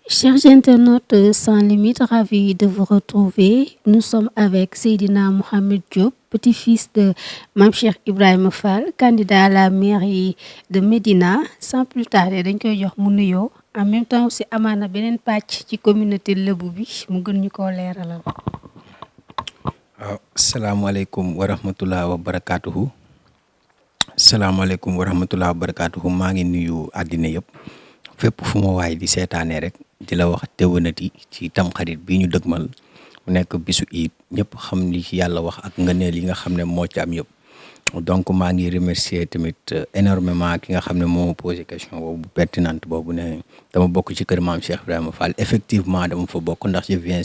Chers internautes sans limite, ravi de vous retrouver. Nous sommes avec Seydina Mohamed Diop, petit-fils de Mame Cheikh Ibrahima Fall, candidat à la mairie de Médina. Sans plus tarder dañ koy jox mu nuyoo en même temps aussi amaana beneen pàcc ci communauté Lebu bi mu gën ñu koo leeralal. waaw salaamaaleykum wa rahmatulah wa barakaatuhu salaamaaleykum wa rahmatulah wa barakaatuhu maa ngi nuyu àddina yëpp fépp fu ma waay di seetaanee rek di la wax déwénati ci tamxarit bi ñu dëgmal mu nekk bisu iid ñëpp xam li ci yàlla wax ak ngëneel yi nga xam ne moo ci am yëpp donc maa ngi remercier tamit énormément ki nga xam ne moo posé question boobu pertinente boobu ne dama bokk ci kër Mame Cheikh Ibrahima Fall effectivement dama fa bokk ndax je viens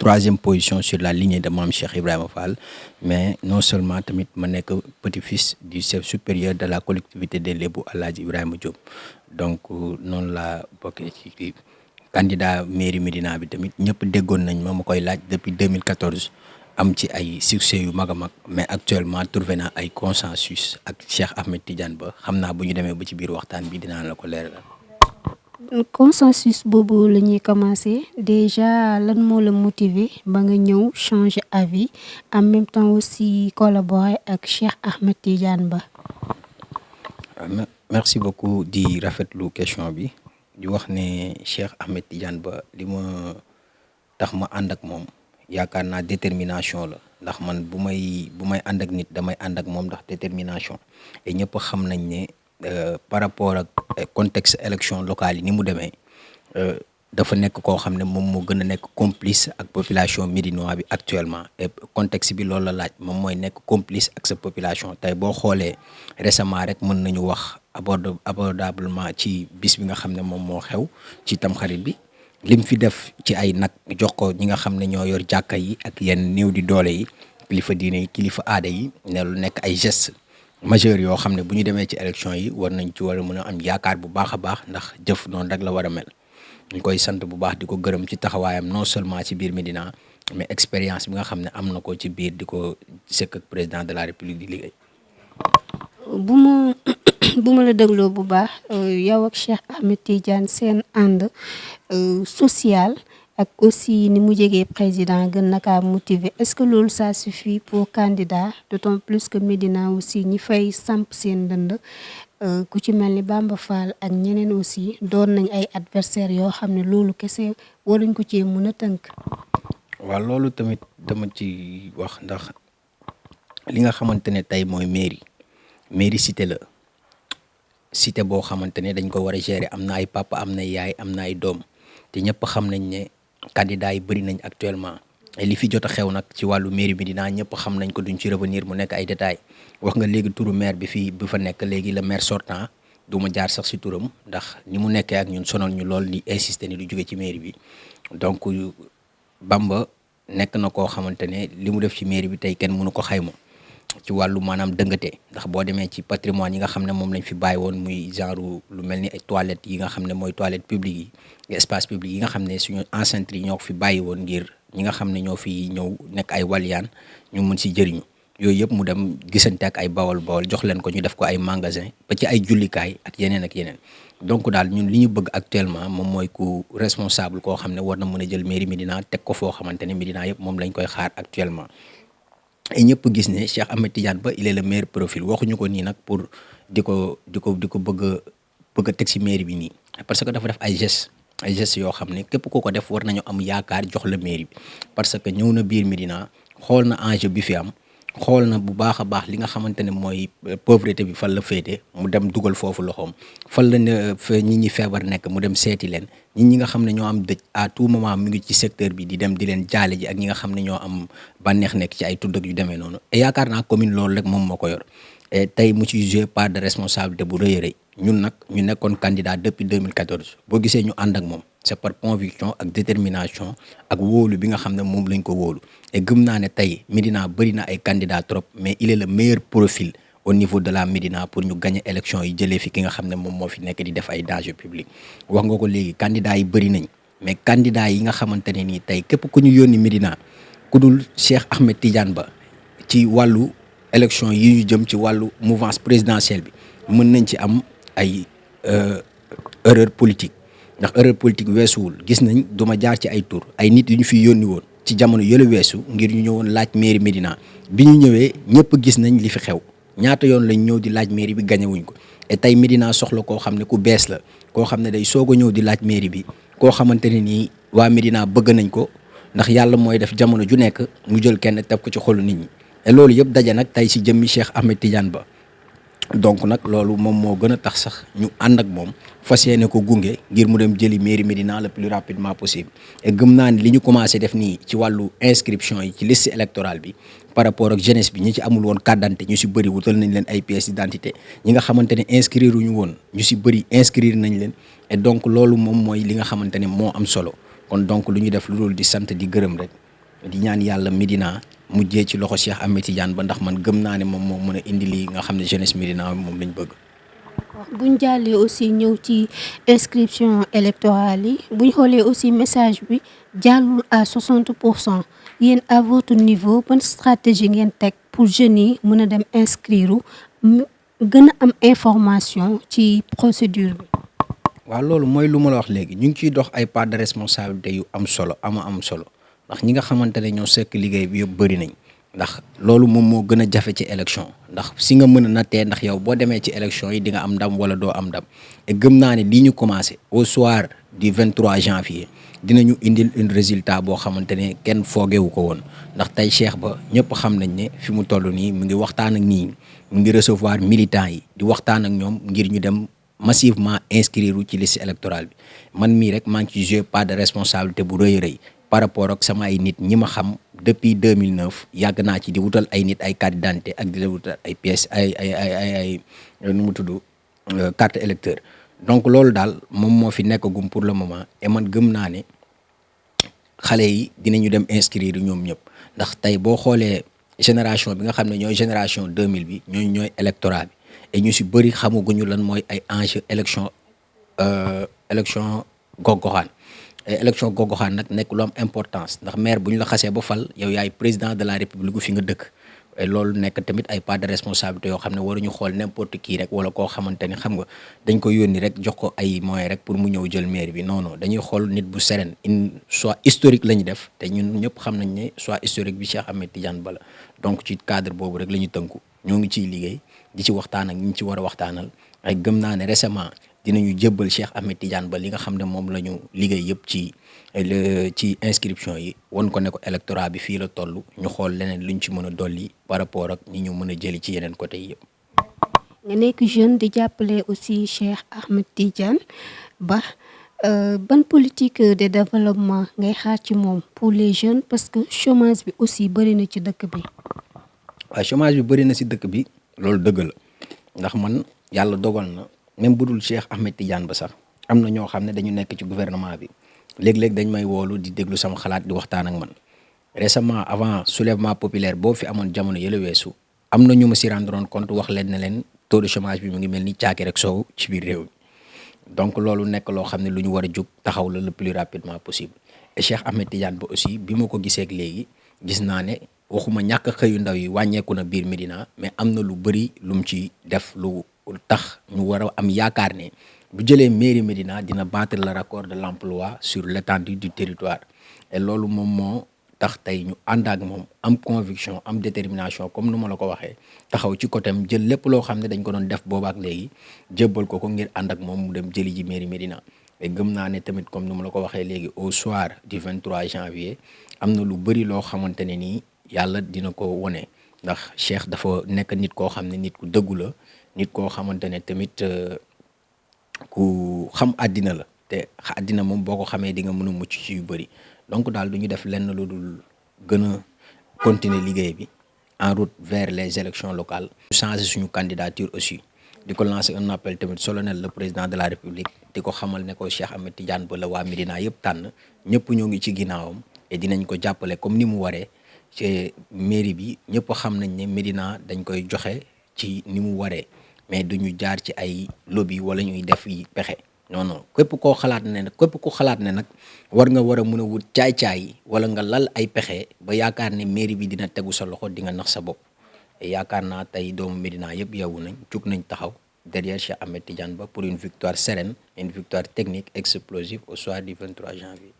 3e position sur la lignée de Mame Cheikh Ibrahima Fall mais non seulement tamit ma nekk petit-fils du chef supérieur de la collectivité des Lébou Alhaji Ibrahima Diop donc noonu laa bokkee ci candidat mairie Médina bi tamit ñëpp déggoon nañ ma koy laaj depuis 2014 am ci ay succès yu mag a mag mais actuellement trouvé naa ay consensus ak Cheikh Ahmed Tidiane Ba xam naa bu ñu demee ba ci biir waxtaan bi dinaa la ko leeralal. Consensus boobu la ñuy commencer déjà lan moo la motiver ba nga ñëw changer avis en même temps aussi collaborer ak Cheikh Ahmed Tidiane Ba. Merci beaucoup di rafetlu question bi di wax ne Cheikh Ahmed Tidiane Ba li ma tax ma ànd ak moom yaakaar naa détermination la ndax man bu may ànd ak nit damay ànd ak moom ndax détermination et ñëpp xam nañ ne par rapport ak contexte élection locale yi ni mu demee dafa nekk koo xam ne moom moo gën a nekk complice ak population médinois bi actuellement et contexte bi loolu la laaj moom mooy nekk complice ak sa population tey boo xoolee récemment rek mën nañu wax abordablement ci bis bi nga xam ne moom moo xew ci tamxarit bi lim fi def ci ay nag jox ko ñi nga xam ne ñoo yor jàkka yi ak yenn néew di doole yi kilifa diine yi kilifa aada yi ne lu nekk ay gestes majeurs yoo xam ne bu ñu demee ci élection yi war nañ ci war a mën a am yaakaar bu baax a baax ndax jëf noonu rek la war a mel ñu koy sant bu baax di ko gërëm ci taxawaayam non seulement ci biir Médina mais expérience bi nga xam ne am na ko ci biir di ko sekk ak président de la république di liggéey. bu ma la dégloo bu baax yow ak Cheikh Ahmed Tidiane seen ànd social ak aussi ni mu jegee président gën na kaa motiver est-ce que loolu ça suffit pour candidat d'autant plus que Médina aussi ñi fay samp seen dënd ku ci mel ni Bamba Fall ak ñeneen aussi doon nañ ay adversaires yoo xam ne loolu kese waruñ ko cee mën a tënk. waaw loolu tamit dama ci wax ndax li nga xamante ne tey mooy mairie cité la cité boo xamante ne dañ ko war a gérer am na ay papa am na yaay am na ay doom te ñëpp xam nañ ne candidats yi bëri nañ actuellement li fi jot a xew nag ci wàllu mairie Médina ñëpp xam nañ ko duñ ci revenir mu nekk ay détails wax nga léegi turu maire bi fa nekk léegi le maire sortant du ma jaar sax si turam ndax ni mu nekkee ak ñun sonal ñu lool di insister ni du jóge ci mairie bi donc Bamba nekk na koo xamante ne li mu def ci mairie bi tey kenn mënu ko xayma ci wàllu maanaam dëngate ndax boo demee ci patrimoine yi nga xam ne moom lañ fi bàyyi woon muy genre lu mel ni ay toilettes yi nga xam ne mooy toilettes publiques yi espace public yi nga xam ne suñu ancêtres yi ñoo ko fi bàyyi woon ngir ñi nga xam ne ñoo fi ñëw nekk ay waliyaan ñu mun si jëriñu yooyu yëpp mu dem gisante ak ay bawal jox leen ko ñu def ko ay magasin ba ci ay jullikaay ak yeneen donc daal ñun li ñu bëgg actuellement moom mooy ku responsable koo xam ne war na mën a jël mairie Médina teg ko foo xamante ne Médina yëpp moom lañ koy xaar actuellement et ñëpp gis ne Cheikh Ahmed Tidiane Ba il est le meilleur profil waxuñu ko nii nag pour di ko bëgg a teg ci mairie bi nii parce que dafa def ay gestes yoo xam ne képp koo ko def war nañu am yaakaar jox la mairie bi parce que ñëw na biir Médina xool na enjeu bi fi am xool na bu baax a baax li nga xamante ne mooy pauvreté bi fan la féete mu dem dugal foofu loxoom fan la ne ñi ñi feebar nekk mu dem seeti leen ñi nga xam ne ñoo am dëj à tout moment mu ngi ci secteur bi di dem di leen jaale ji ak ñi nga xam ne ñoo am bànneex nekk ci ay tudd ak yu demee noonu et yaakaar naa commune loolu rek moom moo ko yor et tey mu ci joué part de responsabilité bu rëy a rëy ñun nag ñu nekkoon candidat depuis 2014 boo gisee ñu ànd ak moom c'est par conviction ak détermination ak wóolu bi nga xam ne moom lañ ko wóolu et gëm naa ne tey Médina bëri na ay candidats trop mais il est le meilleur profil au niveau de la Médina pour ñu gagner élection yi jëlee fi ki nga xam ne moom moo fi nekk di def ay danger public wax nga ko léegi candidats yi bëri nañ mais candidats yi nga xamante ne nii tey képp ku ñu yónni Médina ku dul Cheikh Ahmed Tidiane Ba ci wàllu élection yi ñu jëm ci wàllu mouvance présidentielle bi mën nañ ci am ay erreur politique ndax erreur politique weesuwul gis nañ duma jaar ci ay tur ay nit yu ñu fi yónni woon ci jamono yële weesu ngir ñu ñëwoon laaj mairie Médina bi ñu ñëwee ñëpp gis nañ li fi xew ñaata yoon lañ ñëw di laaj mairie bi gañewuñ ko et tey Médina soxla koo xam ne ku bees la koo xam ne day soog a ñëw di laaj mairie bi koo xamante ne nii waa Médina bëgg nañ ko ndax yàlla mooy def jamono ju nekk mu jël kenn teg ko ci xolu nit ñi et loolu yëpp daje nag tey si jëmmi Cheikh Ahmed Tidiane Ba donc nag loolu moom moo gën a tax sax ñu ànd ak moom fas yéene ko gunge ngir mu dem jëli mairie Médina le plus rapidement possible et gëm naa ni li ñu commencé def nii ci wàllu inscription yi ci liste électorale bi par rapport ak jeunesse bi ñi ci amul woon carte d'identité ñu si bëri wutal nañ leen ay pièces d'identité ñi nga xamante ne inscrire ñu woon ñu si bëri inscrire nañ leen et donc loolu moom mooy li nga xamante ne moo am solo kon donc lu ñu def lu dul di sant di gërëm rek di ñaan yàlla Médina mujjee ci loxo Cheikh Ahmed Tidiane Ba ndax man gëm naa ne moom moo mën a indi lii nga xam ne jeunesse Médina moom lañ bëgg. buñ jàllee aussi ñëw ci inscription électorale yi buñ xoolee aussi message bi jàllul à 60% yéen à votre niveau ban stratégie ngeen teg pour jeunes yi mën a dem inscrire gën a am information ci procédure bi. waaw loolu mooy lu ma la wax léegi ñu ngi ciy dox ay part de responsabilité yu am solo am solo ndax ñi nga xamante ne ñoo sekk liggéey bi yëpp bëri nañ. ndax loolu moom moo gën a jafe ci élection ndax si nga mën a nattee ndax yow boo demee ci élection yi di nga am ndam wala doo am ndam et gëm naa ne lii ñu commencé au soir du 23 janvier dinañu indil un résultat boo xamante ne kenn foogewu ko woon ndax tey Cheikh Ba ñëpp xam nañ ne fi mu toll nii mu ngi waxtaan ak nii mu ngi recevoir militants yi di waxtaan ak ñoom ngir ñu dem massivement inscrire ci liste électorale bi man mii rek maa ngi ci jouer part de responsabilité bu rëy rëy par rapport ak sama ay nit ñi ma xam depuis 2009 yàgg naa ci di wutal ay nit ay carte d'identité ak di la wutal ay pièces ay nu mu tudd carte électeur donc loolu daal moom moo fi nekkagum pour le moment et man gëm naa ne xale yi dinañu dem inscrire ñoom ñëpp ndax tey boo xoolee génération bi nga xam ne ñooy génération 2000 bi ñooy électorat bi et ñu si bëri xamaguñu lan mooy ay enjeu élection gox-goxaan élection gox-goxaan nag nekk lu am importance ndax maire bu ñu la xasee ba fal yow yaay président de la république fi nga dëkk et loolu nekk tamit ay part de responsabilité yoo xam ne waruñu xool n'importe qui rek wala koo xamante ni xam nga dañ ko yónni rek jox ko ay moyens rek pour mu ñëw jël maire bi non non dañuy xool nit bu sereine une soit historique la ñu def te ñun ñëpp xam nañ ne soit historique bi Cheikh Ahmed Tidiane Ba la donc ci cadre boobu rek la ñu tënku ñoo ngi ciy liggéey di ci waxtaan ak ñi ci war a waxtaanal ay gëm naa ne récemment dinañu jébbal Cheikh Ahmed Tidiane Ba li nga xam ne moom la ñu liggéey yëpp ci inscription yi won ko ne ko électorat bi fii la toll ñu xool leneen luñ ci mën a dolli par rapport ak ñi ñu mën a jëli ci yeneen côté yi yëpp. nga nekk jeune di jàppale aussi Cheikh Ahmed Tidiane Ba ban politique de développement ngay xaar ci moom pour les jeunes parce que chômage bi aussi bëri na ci dëkk bi. waaw chômage bi bëri na si dëkk bi loolu dëgg la ndax man yàlla dogal na. même bu dul Cheikh Ahmed Tidiane Ba sax am na ñoo xam ne dañu nekk ci gouvernement bi léeg-léeg dañ may woolu di déglu sama xalaat di waxtaan ak man récemment avant soulèvement populaire boo fi amoon jamono yële weesu am na ñu ma si rendre compte wax leen ne leen taux de chômage bi mu ngi mel ni caaki rek soow ci biir réew mi donc loolu nekk loo xam ne lu ñu war a jóg taxaw la le plus rapidement possible et Cheikh Ahmed Tidiane Ba aussi bi ma ko gisee ak léegi gis naa ne waxuma ñàkk xëyu ndaw yi wàññeeku na biir Médina mais am na lu bëri lu mu ci def lu tax ñu war a am yaakaar ne bu jëlee mairie Médina dina battre le record de l'emploi sur l'étendue du territoire et loolu moom moo tax tey ñu ànd ak moom am conviction am détermination comme nu ma la ko waxee taxaw ci côté am jël lépp loo xam ne dañ ko doon def boobaak léegi jébbal ko ngir ànd ak moom mu dem jëli ji mairie Médina et gëm naa ne tamit comme nu ma la ko waxee léegi au soir du 23 janvier am na lu bëri loo xamante ne nii yàlla dina ko wone ndax Cheikh dafa nekk nit koo xam ne nit ku dëggu la nit koo xamante ne tamit ku xam àddina la te àddina moom boo ko xamee di nga mën a mucc ci yu bëri donc daal du ñu def lenn lu dul gën a continuer liggéey bi en route vers les élections locales. changer suñu candidature aussi di ko lancer un appel tamit solennel le président de la république di ko xamal ne ko Cheikh Ahmed Tidiane Ba la waa Médina yëpp tànn ñëpp ñoo ngi ci ginnaawam et dinañ ko jàppale comme ni mu waree ci mairie bi ñëpp xam nañ ne Médina dañ koy joxe ci ni mu waree. mais duñu jaar ci ay lobby wala ñuy def yi pexe non non képp koo xalaat ne nag képp ku xalaat ne nag war nga war a mën a wut caay-caay wala nga lal ay pexe ba yaakaar ne mairie bi dina tegu sa loxo di nga nax sa bopp yaakaar naa tey doomu Médina yëpp yeewu nañ jug nañ taxaw derrière Cheikh Ahmed Tidiane Ba pour une victoire sereine, une victoire technique explosive au soir du 23 janvier.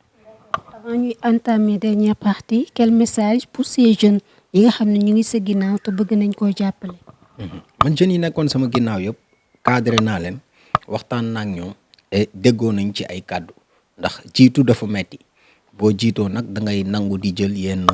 Avant ñuy entamer dernière partie quel message pour ces jeunes yi nga xam ne ñu ngi sa ginnaaw te bëgg nañ koo jàppale. man jeunes yi nekkoon sama ginnaaw yëpp cadré naa leen waxtaan naa ak ñoom et déggoo nañ ci ay kàddu ndax jiitu dafa metti boo jiitoo nag da ngay nangu di jël yenn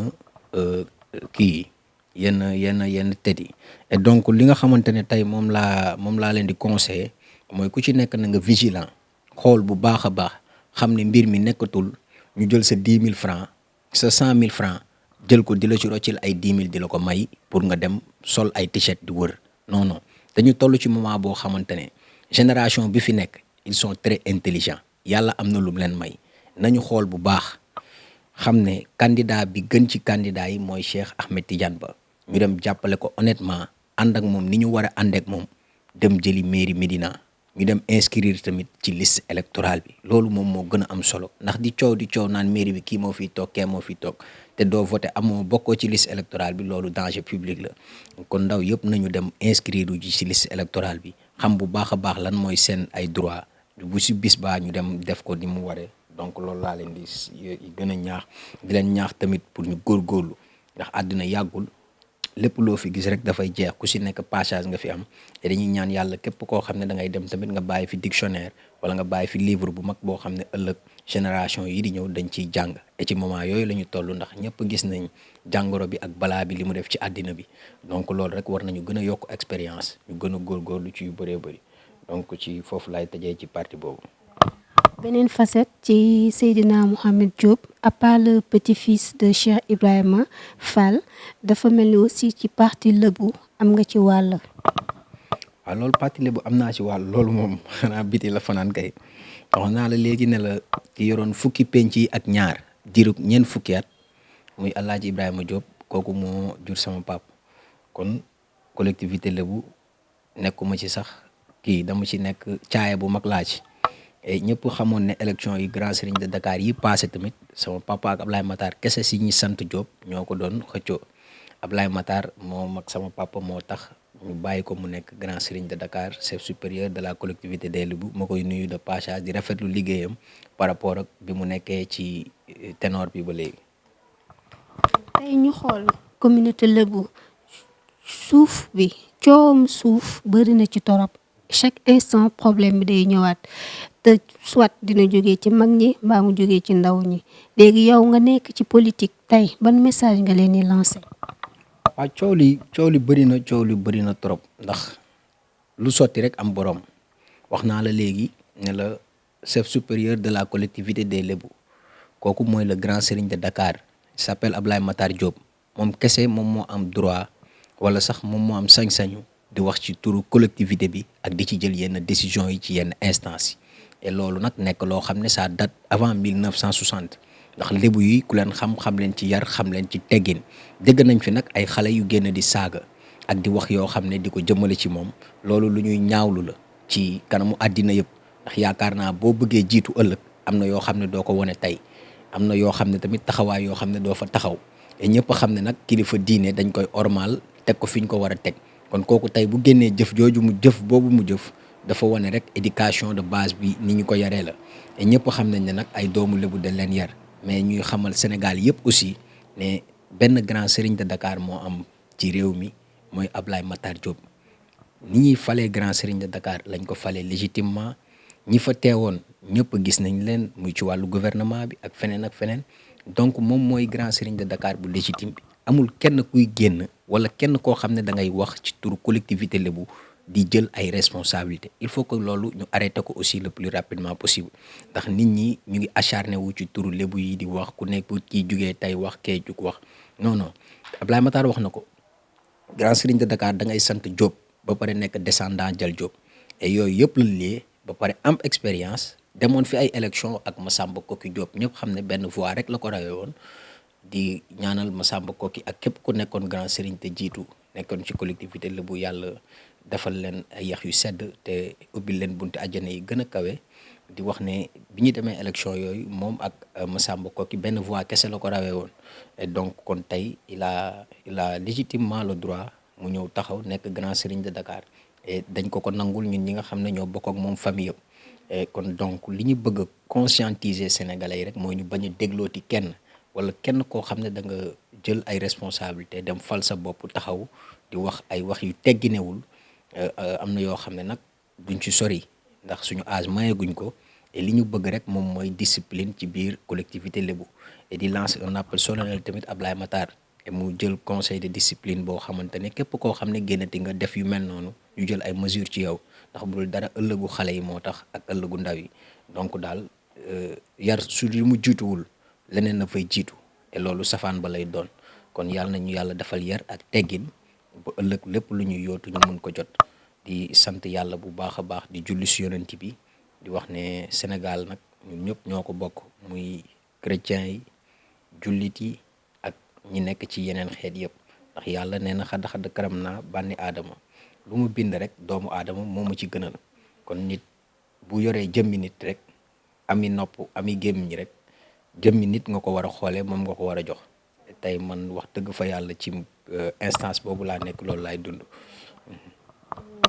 kii yenn tët yi et donc li nga xamante ne tey moom laa leen di conseiller mooy ku ci nekk na nga vigilant xool bu baax a baax xam ne mbir mi nekkatul ñu jël sa 10 000 francs sa 100 000 francs jël ko di la ci roccil ay 10 000 di la ko may pour nga dem sol ay t-shirt di wër non non dañu toll ci moment boo xamante ne génération bi fi nekk ils sont très intelligents yàlla am na lu mu leen may nañu xool bu baax xam ne candidat bi gën ci candidat yi mooy Cheikh Ahmed Tidiane Ba ñu dem jàppale ko honnêtement ànd ak moom ni ñu war a ànd ak moom dem jëli mairie Médina ñu dem inscrire tamit ci liste électorale bi loolu moom moo gën a am solo ndax di coow naan mairie bi kii moo fiy toog kee moo fiy toog te doo voté amoo bokkoo ci liste électorale bi loolu danger public la kon ndaw yëpp nañu dem inscrire ji ci liste électorale bi xam bu baax a baax lan mooy seen ay droit bu si bis baa ñu dem def ko ni mu waree donc loolu laa leen di gën a ñaax di leen ñaax tamit pour ñu góorgóorlu ndax àddina yàggul lépp loo fi gis rek dafay jeex ku si nekk passage nga fi am te dañuy ñaan yàlla képp koo xam ne da ngay dem tamit nga bàyyi fi dictionnaire wala nga bàyyi fi livre bu mag boo xam ne ëllëg génération yi di ñëw dañ ciy jàng et ci moment yooyu la ñu toll ndax ñëpp gis nañ jàngoro bi ak balaa bi li mu def ci àddina bi donc loolu rek war nañu gën a yokk expérience ñu gën a góorgóorlu ci yu bëree bëri donc ci foofu laay tëjee ci parti boobu. beneen facette ci Seydina Mohamed Diop à part le petit-fils de Cheikh Ibrahima Fall dafa mel ni aussi ci parti Lëbu am nga ci wàll. waaw loolu parti Lëbu am naa ci wàll loolu moom xanaa biti la fanaan kay wax naa la léegi ne la ki yoroon fukki penc yi ak ñaar diirug ñeent fukki at muy El Hadj Ibrahima Diop kooku moo jur sama pap kon collectivité Lëbu nekkuma ci sax kii dama ci nekk caaya bu mag laa ci. et ñëpp xamoon ne élection yi grand serigne de Dakar yi passé tamit sama papa ak Ablaye Matar kese si ñi sant Diop ñoo ko doon xëccoo Ablaye Matar moo mag sama papa moo tax ñu bàyyi ko mu nekk grand serigne de Dakar chef supérieur de la collectivité des Lébou ma koy nuyu de passage di rafetlu liggéeyam par rapport ak bi mu nekkee ci ténor bi ba léegi. tey ñu xool communauté Lébou suuf bi coowam suuf bëri na ci torop chaque instant problème bi day ñëwaat. te soit dina jógee ci mag ñi mbaa mu jógee ci ndaw ñi léegi yow nga nekk ci politique tey ban message nga leen di lancer. waaw coow li bëri na trop ndax lu sotti rek am borom wax naa la léegi ne la chef supérieur de la collectivité des Lébou kooku mooy le grand serigne de Dakar il s'appelle Ablaye Matar Diop moom kese moom moo am droit wala sax moom moo am sañ-sañu di wax ci turu collectivité bi ak di ci jël yenn décisions yi ci yenn instances yi. et loolu nag nekk loo xam ne ça date avant 1960 ndax lébu yi ku leen xam leen ci yar xam leen ci teggin dégg nañ fi nag ay xale yu génn di saaga ak di wax yoo xam ne di ko jëmale ci moom loolu lu ñuy ñaawlu la ci kanamu àddina yëpp ndax yaakaar naa boo bëggee jiitu ëllëg am na yoo xam ne doo ko wane tey am na yoo xam ne tamit taxawaay yoo xam ne doo fa taxaw et ñëpp xam ne nag kilifa diine dañ koy ormal teg ko fi ñu ko war a teg kon kooku tey bu génnee jëf boobu mu jëf dafa wane rek éducation de base bi ni ñu ko yaree la et ñëpp xam nañ ne nag ay doomu Lébu dañ leen yar mais ñuy xamal Sénégal yëpp aussi ne benn grand serigne de Dakar moo am ci réew mi mooy Ablaye Matar Diop ni ñuy falee grand serigne de Dakar lañ ko falee légitimement ñi fa teewoon ñëpp gis nañ leen muy ci wàllu gouvernement bi ak feneen donc moom mooy grand serigne de Dakar bu légitime bi amul kenn kuy génn wala kenn koo xam ne da ngay wax ci turu collectivité Lébu di jël ay responsabilités il faut que loolu ñu arrêté ko aussi le plus rapidement possible ndax nit ñi ñu ngi acharné wu ci turu Lébu yi di wax ku nekk kii jugee tey wax kee jug wax non Ablaye Matar wax na ko grand serigne de Dakar da ngay sant Diop ba pare nekk descendant Jal Diop et yooyu yëpp la lié ba pare am expérience demoon fi ay élection ak Massamba Koki Diop ñëpp xam ne benn voix rek la ko rawee woon di ñaanal Massamba Koki ak képp ku nekkoon grand serigne te jiitu nekkoon ci collectivité Lébu yàlla defal leen ay yax yu sedd te ubbil leen bunti àjjana yi gën a kawe di wax ne bi ñu demee élection yooyu moom ak Massamba Koki benn voix kese la ko rawee woon et donc kon tey il a légitimement le droit mu ñëw taxaw nekk grand serigne de Dakar et dañ ko nangul ñun ñi nga xam ne ñoo bokk ak moom famille yëpp. Et kon donc li ñu bëgg a conscientiser sénégalais yi rek mooy ñu bañ a déglooti kenn wala kenn koo xam ne da nga jël ay responsabilité dem fal sa bopp taxaw di wax ay wax yu tegginewul. Am na yoo xam ne nag duñ ci sori ndax suñu âge mayeguñ ko et li ñu bëgg rek moom mooy discipline ci biir collectivité lébu et di lancer un appel solennel tamit Ablaye Matar et mu jël conseil de discipline boo xamante ne képp koo xam ne génnati nga def yu mel noonu ñu jël ay mesures ci yow ndax bu dul dara ëllëgu xale yi moo tax ak ëllëgu ndaw yi donc daal yar su li mu jiituwul leneen na fay jiitu te loolu safaan ba lay doon kon yàlla nañu yàlla defal yar ak teggin ba ëllëg lépp lu ñuy yootu ñu mun ko jot. di sant yàlla bu baax a baax di julli si yonent bi di wax ne Sénégal nag ñun ñëpp ñoo ko bokk muy chrétiens yi jullit yi ak ñi nekk ci yeneen xeet yëpp ndax yàlla nee na xadd karam naa bànni aadama lu mu bind rek doomu aadama moo ma ci gënal kon nit bu yoree jëmmi nit rek ami nopp ami gémmiñ rek jëmmi nit nga ko war a xoolee moom nga ko war a jox tey man wax dëgg fa yàlla ci instance boobu laa nekk loolu laay dund.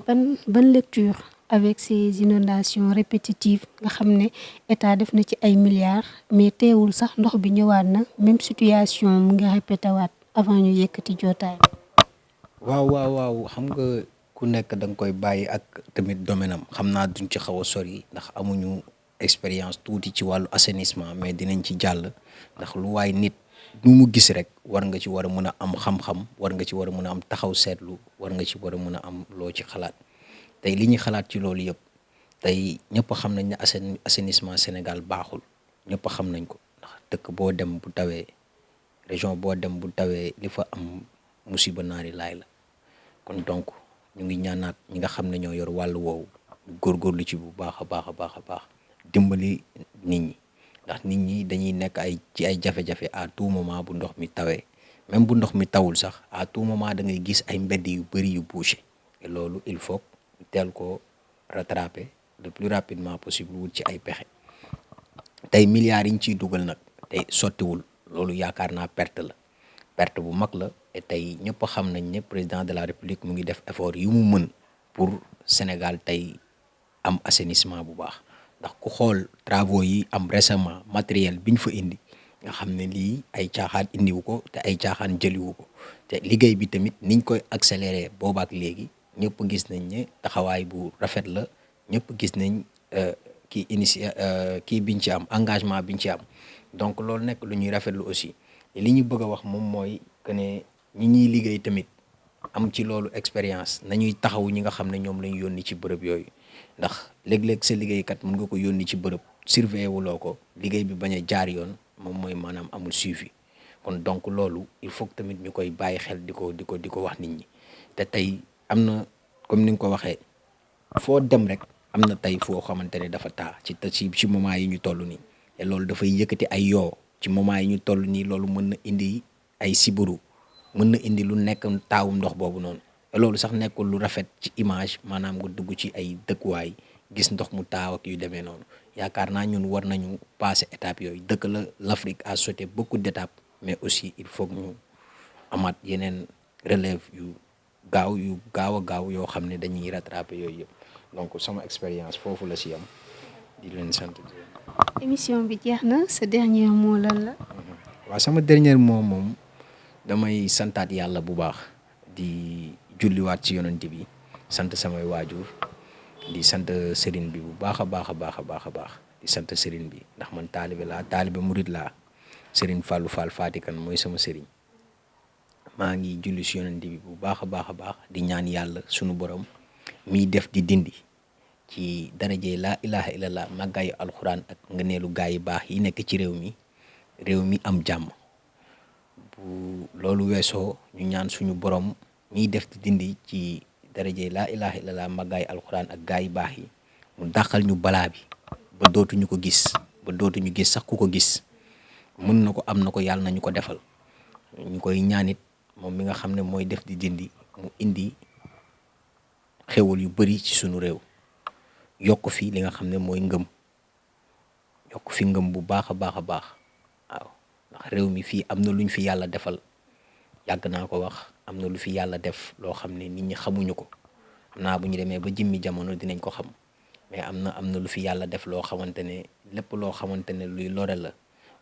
ban lecture avec ces inondations répétitives nga xam ne état def na ci ay milliards mais teewul sax ndox bi ñëwaat na même situation mu ngi répété waat avant ñu yëkkati jootaay. waaw xam nga ku nekk da nga koy bàyyi ak tamit domaine am xam naa duñ ci xaw a sori ndax amuñu expérience tuuti ci wàllu assainissement mais dinañ ci jàll ndax lu waay nit nu mu gis rek war nga ci war a mën a am xam-xam war nga ci war a mën a am taxaw seetlu war nga ci war a mën a am loo ci xalaat tey li ñuy xalaat ci loolu yëpp tey ñëpp xam nañ ne assainissement Sénégal baaxul ñëpp xam nañ ko ndax dëkk boo dem bu tawee région boo dem bu tawee li fa am musiba naari laay la kon donc ñu ngi ñaanaat ñi nga xam ne ñoo yor wàllu woowu góorgóorlu ci bu baax a baax dimbali nit ñi ndax nit ñi dañuy nekk ci ay jafe-jafe à tout moment bu ndox mi tawee même bu ndox mi tawul sax à tout moment da ngay gis ay mbedd yu bëri yu bouché et loolu il faut teel ko rattraper le plus rapidement possible wut ci ay pexe tey milliards yi ñu ciy dugal nag tey sottiwul loolu yaakaar naa perte bu mag la et tey ñëpp xam nañ ne président de la république mu ngi def effort yu mu mën pour Sénégal tey am assainissement bu baax ndax ku xool travaux yi am récemment matériel bi ñu fa indi nga xam ne lii ay caaxaan indiwu ko te ay caaxaan jëliwu ko te liggéey bi tamit niñ koy accélérer boobaak léegi ñëpp gis nañ ne taxawaay bu rafet la ñëpp gis nañ kii biñ ci am engagement biñ ci am donc loolu nekk lu ñuy rafetlu aussi li ñu bëgg a wax moom mooy que ne ñi ñuy liggéey tamit am ci loolu expérience nañuy taxaw ñi nga xam ne ñoom lañu yónni ci bërëb yooyu ndax léeg-léeg sa liggéeykat mën nga ko yónni ci bërëb surveiller wuloo ko liggéey bi bañ a jaar yoon moom mooy maanaam amul suivi kon donc loolu il faut que tamit ñu koy bàyyi xel di ko wax nit ñi te tey am na comme ni nga ko waxee foo dem rek am na tey foo xamante ne dafa taa ci moment yi ñu toll nii te loolu dafay yëkkati ay yoo ci moment yi ñu toll nii loolu mën na indi ay sibiru mën na indi lu nekk taawum ndox boobu noonu te loolu sax nekkul lu rafet ci image maanaam nga dugg ci ay dëkkuwaay gis ndox mu taaw ak yu demee noonu yaakaar naa ñun war nañu passer étape yooyu dëkk la l'Afrique a sauté beaucoup d'étapes mais aussi il faut que ñu amaat yeneen relève yu gaaw a gaaw yoo xam ne dañuy rattraper yooyu yëpp donc sama expérience foofu la si am di leen sant. émission bi jeex na sa dernier mot lan la. waaw sama dernier mot moom damay santaat yàlla bu baax di julliwaat ci yonent bi sant samay waajur di sant sëriñ bi bu baax a baax di sant sëriñ bi ndax man taalibe murid laa sëriñ Fallou Fall Fatikan mooy sama sëriñ maa ngi julli ci yonent bi bu baax a baax di ñaan yàlla sunu borom miy def di dindi ci darajee laa ilaha illallah màggaayu alxuraan ak ngëneelu gaa yi baax yi nekk ci réew mi am jàmm bu loolu weesoo ñu ñaan suñu borom miy def di dindi ci darajee laa ilaha illallah màggaayu alxuraan ak gaa yi baax yi mu dàqal ñu balaa bi ba dootuñu ko gis ba dootuñu gis sax ku ko gis mën na ko am na ko yàlla nañu ko defal ñu koy ñaanit moom mi nga xam ne mooy def di dindi mu indi xewal yu bari ci sunu réew yokk fi li nga xam ne mooy ngëm yokk fi ngëm bu baax a baax waaw ndax réew mi fii am na lu ñu fi yàlla defal yàgg naa ko wax am na lu fi yàlla def loo xam ne nit ñi xamuñu ko xam naa bu ñu demee ba jimmi jamono dinañ ko xam mais am na lu fi yàlla def loo xamante ne lépp loo xamante ne luy lore la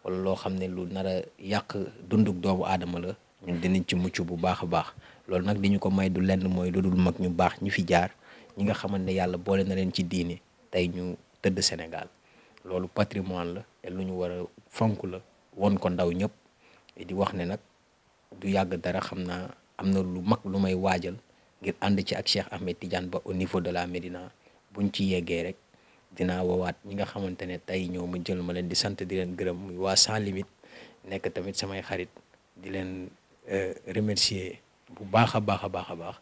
wala loo xam ne lu nar a yàq dunduk doomu aadama la ñun dinañ ci mucc bu baax a baax loolu nag di ñu ko may du lenn mooy lu dul mag ñu baax ñi fi jaar ñi nga xamante ne yàlla boole na leen ci diine tey ñu tëdd Sénégal loolu patrimoine la te lu ñu war a fonk la won ko ndaw ñëpp di wax ne nag du yàgg dara xam naa am na lu mag lu may waajal ngir ànd ci ak Cheikh Ahmed Tidiane Ba au niveau de la Médina buñ ci yeggee rek dinaa woowaat ñi nga xamante ne tey ñëw ma jël ma leen di sant di leen gërëm muy waa Sans Limite nekk tamit samay xarit di leen remercier bu baax a baax a baax a baax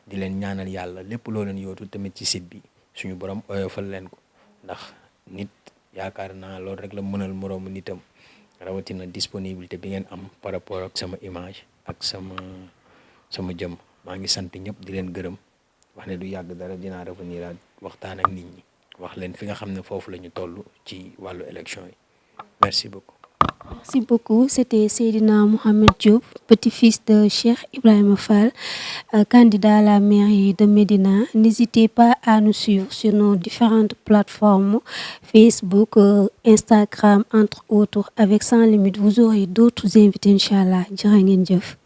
di leen ñaanal yàlla lépp loo leen yootu tamit ci site bi suñu borom oyofal leen ko ndax nit yaakaar naa loolu rek la mënal moroomu nitam rawatina disponibilité bi ngeen am par rapport ak sama image ak sama jëm maa ngi sant ñëpp di leen gërëm wax ne du yàgg dara dinaa revenir a waxtaan ak nit ñi wax leen fi nga xam ne foofu la ñu toll ci wàllu élection yi merci beaucoup. Merci beaucoup. C'était Seydina Mohamed Diop, petit-fils de Cheikh Ibrahima Fall, candidat à la mairie de Médina. N'hésitez pas à nous suivre sur nos différentes plateformes, Facebook, Instagram, entre autres. Avec Sans Limite, vous aurez d'autres invités, Inch'Allah. Jërë ngeen jëf.